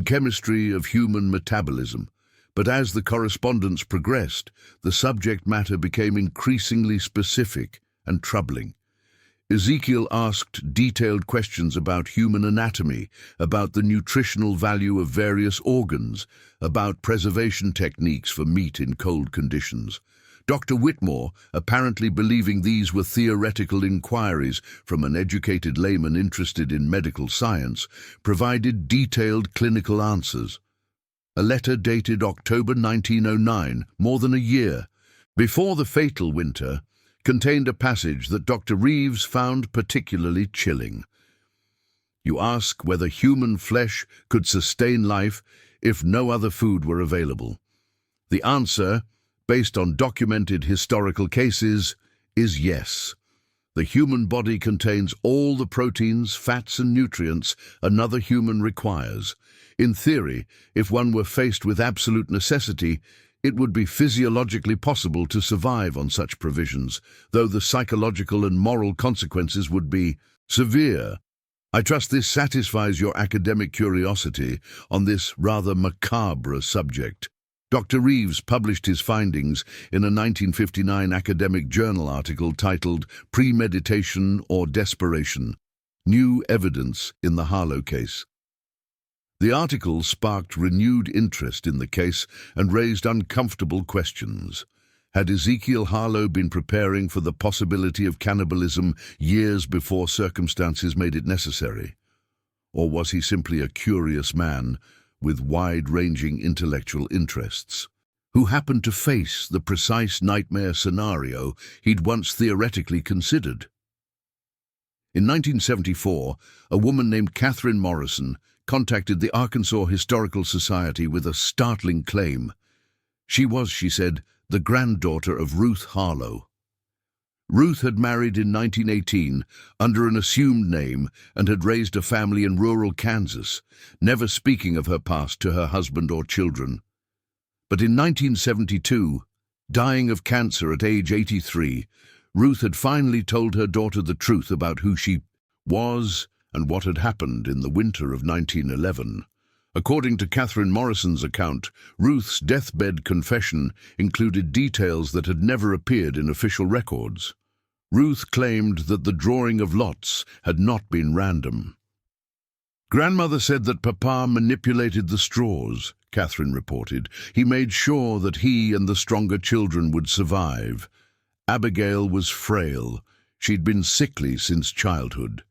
chemistry of human metabolism. But as the correspondence progressed, the subject matter became increasingly specific and troubling. Ezekiel asked detailed questions about human anatomy, about the nutritional value of various organs, about preservation techniques for meat in cold conditions. Dr. Whitmore, apparently believing these were theoretical inquiries from an educated layman interested in medical science, provided detailed clinical answers. A letter dated October 1909, more than a year before the fatal winter, contained a passage that Dr. Reeves found particularly chilling. You ask whether human flesh could sustain life if no other food were available. The answer, based on documented historical cases, is yes. The human body contains all the proteins, fats, and nutrients another human requires. In theory, if one were faced with absolute necessity, it would be physiologically possible to survive on such provisions, though the psychological and moral consequences would be severe. I trust this satisfies your academic curiosity on this rather macabre subject. Dr. Reeves published his findings in a 1959 academic journal article titled Premeditation or Desperation: New Evidence in the Harlow Case. The article sparked renewed interest in the case and raised uncomfortable questions. Had Ezekiel Harlow been preparing for the possibility of cannibalism years before circumstances made it necessary? Or was he simply a curious man with wide-ranging intellectual interests, who happened to face the precise nightmare scenario he'd once theoretically considered? In 1974, a woman named Catherine Morrison contacted the Arkansas Historical Society with a startling claim. She was, she said, the granddaughter of Ruth Harlow. Ruth had married in 1918 under an assumed name and had raised a family in rural Kansas, never speaking of her past to her husband or children. But in 1972, dying of cancer at age 83, Ruth had finally told her daughter the truth about who she was and what had happened in the winter of 1911. According to Catherine Morrison's account, Ruth's deathbed confession included details that had never appeared in official records. Ruth claimed that the drawing of lots had not been random. Grandmother said that Papa manipulated the straws, Catherine reported. He made sure that he and the stronger children would survive. Abigail was frail. She'd been sickly since childhood.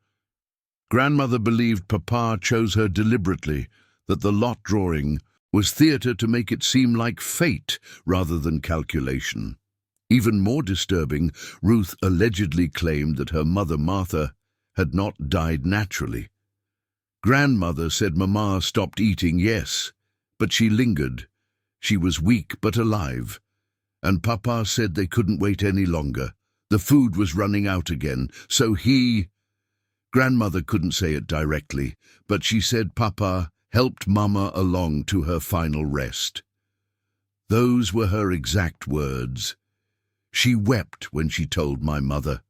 Grandmother believed Papa chose her deliberately, that the lot drawing was theatre to make it seem like fate rather than calculation. Even more disturbing, Ruth allegedly claimed that her mother Martha had not died naturally. Grandmother said Mama stopped eating, yes, but she lingered. She was weak but alive. And Papa said they couldn't wait any longer. The food was running out again, so Grandmother couldn't say it directly, but she said Papa helped Mama along to her final rest. Those were her exact words. She wept when she told my mother.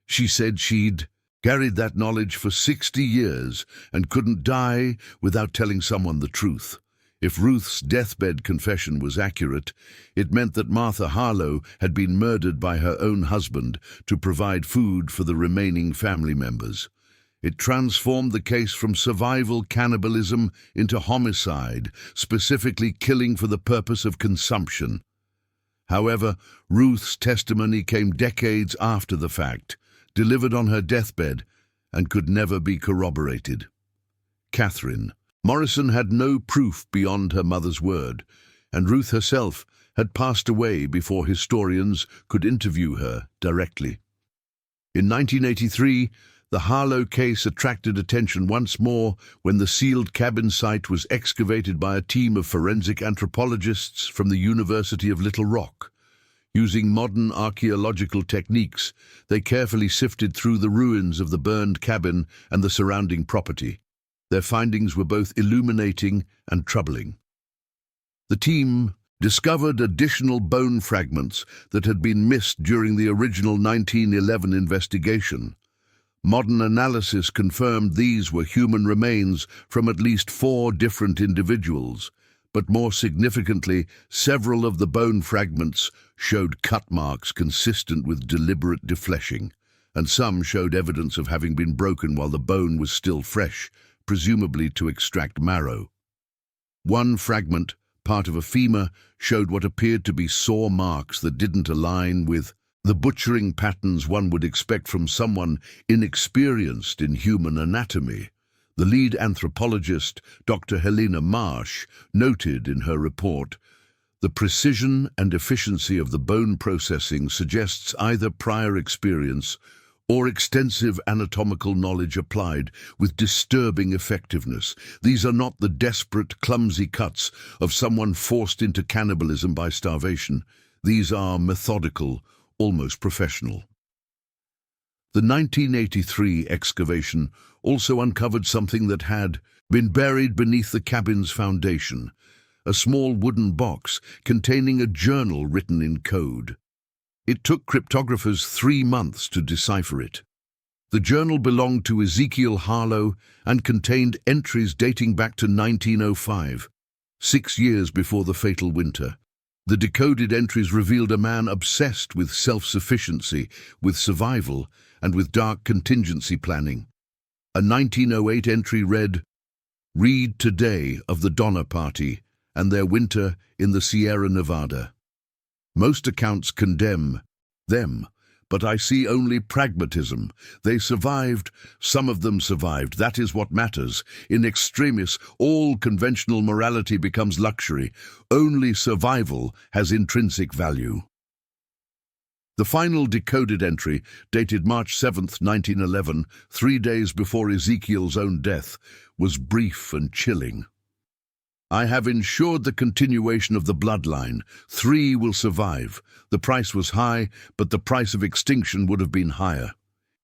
She said she'd carried that knowledge for 60 years and couldn't die without telling someone the truth. If Ruth's deathbed confession was accurate, it meant that Martha Harlow had been murdered by her own husband to provide food for the remaining family members. It transformed the case from survival cannibalism into homicide, specifically killing for the purpose of consumption. However, Ruth's testimony came decades after the fact, delivered on her deathbed, and could never be corroborated. Catherine Morrison had no proof beyond her mother's word, and Ruth herself had passed away before historians could interview her directly. In 1983, the Harlow case attracted attention once more when the sealed cabin site was excavated by a team of forensic anthropologists from the University of Little Rock. Using modern archaeological techniques, they carefully sifted through the ruins of the burned cabin and the surrounding property. Their findings were both illuminating and troubling. The team discovered additional bone fragments that had been missed during the original 1911 investigation. Modern analysis confirmed these were human remains from at least 4 different individuals, but more significantly, several of the bone fragments showed cut marks consistent with deliberate defleshing, and some showed evidence of having been broken while the bone was still fresh, presumably to extract marrow. One fragment, part of a femur, showed what appeared to be saw marks that didn't align with the butchering patterns one would expect from someone inexperienced in human anatomy. The lead anthropologist, Dr. Helena Marsh, noted in her report, "The precision and efficiency of the bone processing suggests either prior experience or extensive anatomical knowledge applied with disturbing effectiveness. These are not the desperate, clumsy cuts of someone forced into cannibalism by starvation. These are methodical, almost professional." The 1983 excavation also uncovered something that had been buried beneath the cabin's foundation, a small wooden box containing a journal written in code. It took cryptographers 3 months to decipher it. The journal belonged to Ezekiel Harlow and contained entries dating back to 1905, 6 years before the fatal winter. The decoded entries revealed a man obsessed with self-sufficiency, with survival, and with dark contingency planning. A 1908 entry read, "Read today of the Donner Party and their winter in the Sierra Nevada. Most accounts condemn them, but I see only pragmatism. They survived, some of them survived. That is what matters. In extremis, all conventional morality becomes luxury. Only survival has intrinsic value." The final decoded entry, dated March 7, 1911, 3 days before Ezekiel's own death, was brief and chilling. "I have ensured the continuation of the bloodline. 3 will survive. The price was high, but the price of extinction would have been higher.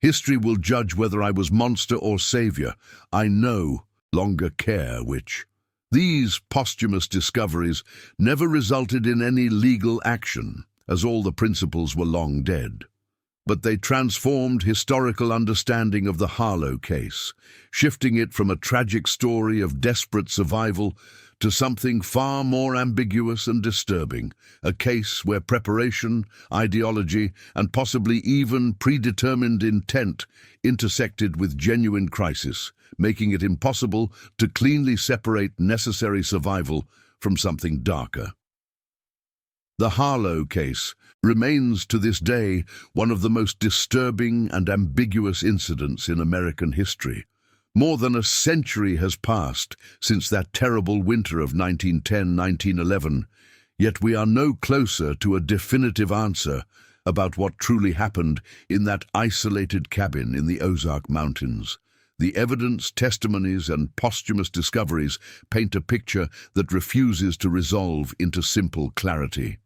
History will judge whether I was monster or savior. I no longer care which." These posthumous discoveries never resulted in any legal action, as all the principals were long dead. But they transformed historical understanding of the Harlow case, shifting it from a tragic story of desperate survival to something far more ambiguous and disturbing, a case where preparation, ideology, and possibly even predetermined intent intersected with genuine crisis, making it impossible to cleanly separate necessary survival from something darker. The Harlow case remains to this day one of the most disturbing and ambiguous incidents in American history. More than a century has passed since that terrible winter of 1910-1911, yet we are no closer to a definitive answer about what truly happened in that isolated cabin in the Ozark Mountains. The evidence, testimonies, and posthumous discoveries paint a picture that refuses to resolve into simple clarity.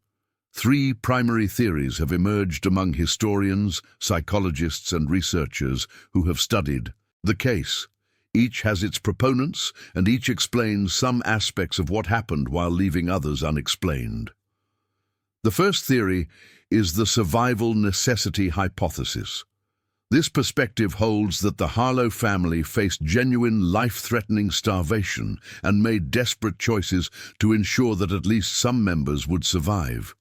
Three primary theories have emerged among historians, psychologists, and researchers who have studied the case. Each has its proponents, and each explains some aspects of what happened while leaving others unexplained. The first theory is the survival necessity hypothesis. This perspective holds that the Harlow family faced genuine life-threatening starvation and made desperate choices to ensure that at least some members would survive.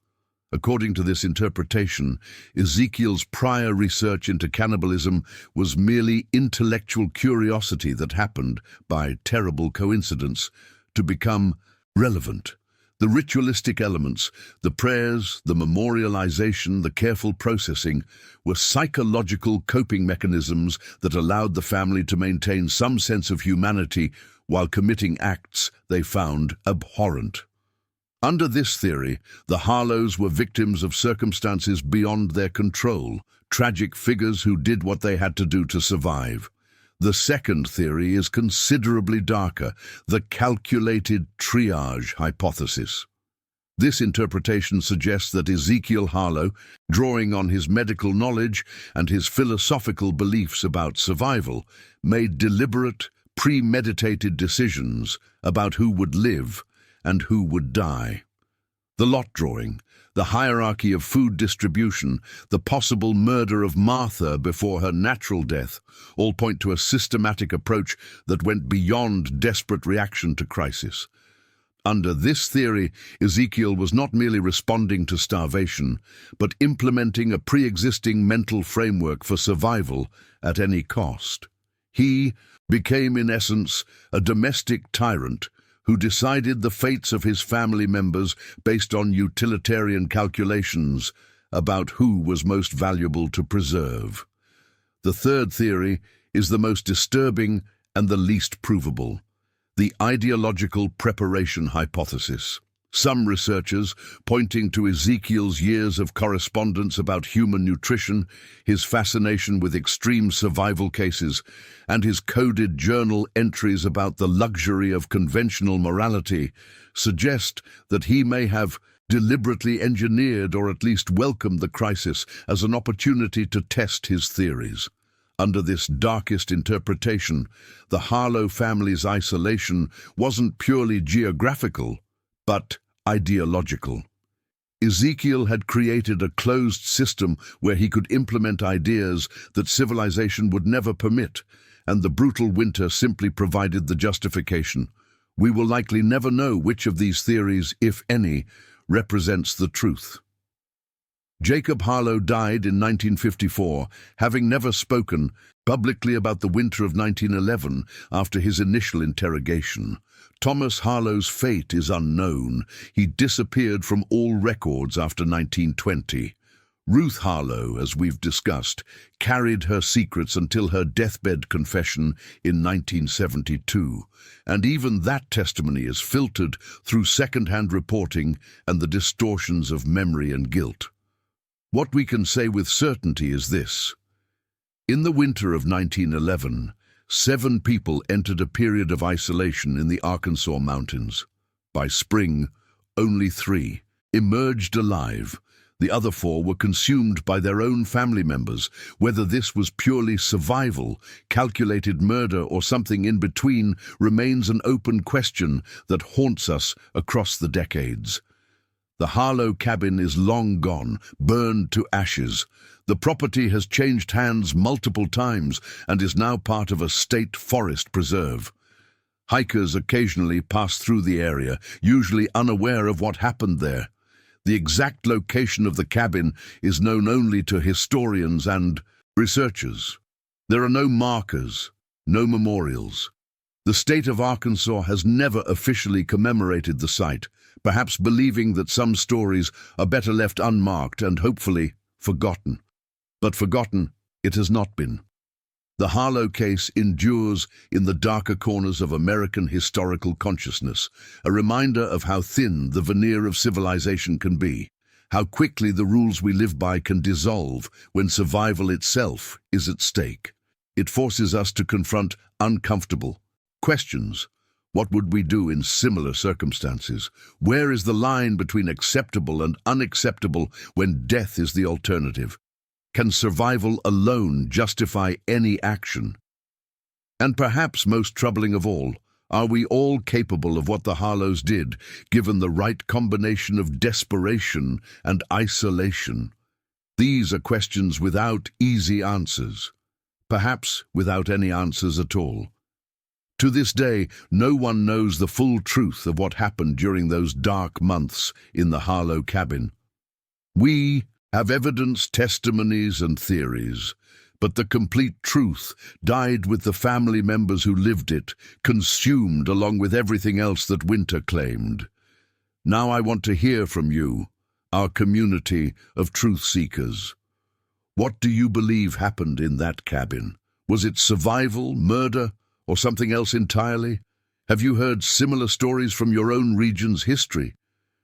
According to this interpretation, Ezekiel's prior research into cannibalism was merely intellectual curiosity that happened, by terrible coincidence, to become relevant. The ritualistic elements, the prayers, the memorialization, the careful processing, were psychological coping mechanisms that allowed the family to maintain some sense of humanity while committing acts they found abhorrent. Under this theory, the Harlows were victims of circumstances beyond their control, tragic figures who did what they had to do to survive. The second theory is considerably darker, the calculated triage hypothesis. This interpretation suggests that Ezekiel Harlow, drawing on his medical knowledge and his philosophical beliefs about survival, made deliberate, premeditated decisions about who would live and who would die. The lot drawing, the hierarchy of food distribution, the possible murder of Martha before her natural death, all point to a systematic approach that went beyond desperate reaction to crisis. Under this theory, Ezekiel was not merely responding to starvation, but implementing a pre-existing mental framework for survival at any cost. He became, in essence, a domestic tyrant who decided the fates of his family members based on utilitarian calculations about who was most valuable to preserve. The third theory is the most disturbing and the least provable: the ideological preparation hypothesis. Some researchers, pointing to Ezekiel's years of correspondence about human nutrition, his fascination with extreme survival cases, and his coded journal entries about the luxury of conventional morality, suggest that he may have deliberately engineered or at least welcomed the crisis as an opportunity to test his theories. Under this darkest interpretation, the Harlow family's isolation wasn't purely geographical, but ideological. Ezekiel had created a closed system where he could implement ideas that civilization would never permit, and the brutal winter simply provided the justification. We will likely never know which of these theories, if any, represents the truth. Jacob Harlow died in 1954, having never spoken publicly about the winter of 1911 after his initial interrogation. Thomas Harlow's fate is unknown. He disappeared from all records after 1920. Ruth Harlow, as we've discussed, carried her secrets until her deathbed confession in 1972, and even that testimony is filtered through second-hand reporting and the distortions of memory and guilt. What we can say with certainty is this: in the winter of 1911, 7 people entered a period of isolation in the Arkansas mountains. By spring, only 3 emerged alive. The other 4 were consumed by their own family members. Whether this was purely survival, calculated murder, or something in between remains an open question that haunts us across the decades. The Harlow cabin is long gone, burned to ashes. The property has changed hands multiple times and is now part of a state forest preserve. Hikers occasionally pass through the area, usually unaware of what happened there. The exact location of the cabin is known only to historians and researchers. There are no markers, no memorials. The state of Arkansas has never officially commemorated the site, perhaps believing that some stories are better left unmarked and hopefully forgotten. But forgotten it has not been. The Harlow case endures in the darker corners of American historical consciousness, a reminder of how thin the veneer of civilization can be, how quickly the rules we live by can dissolve when survival itself is at stake. It forces us to confront uncomfortable questions. What would we do in similar circumstances? Where is the line between acceptable and unacceptable when death is the alternative? Can survival alone justify any action? And perhaps most troubling of all, are we all capable of what the Harlows did, given the right combination of desperation and isolation? These are questions without easy answers, perhaps without any answers at all. To this day, no one knows the full truth of what happened during those dark months in the Harlow cabin. We have evidence, testimonies, and theories, but the complete truth died with the family members who lived it, consumed along with everything else that winter claimed. Now I want to hear from you, our community of truth seekers. What do you believe happened in that cabin? Was it survival, murder, or something else entirely? Have you heard similar stories from your own region's history?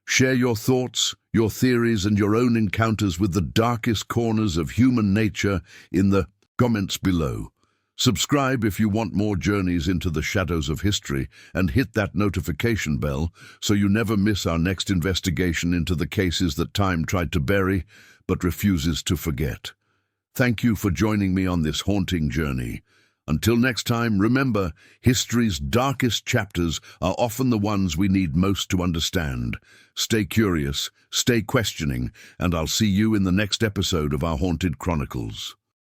Share your thoughts, your theories, and your own encounters with the darkest corners of human nature in the comments below. Subscribe if you want more journeys into the shadows of history, and hit that notification bell so you never miss our next investigation into the cases that time tried to bury but refuses to forget. Thank you for joining me on this haunting journey. Until next time, remember, history's darkest chapters are often the ones we need most to understand. Stay curious, stay questioning, and I'll see you in the next episode of our Haunted Chronicles.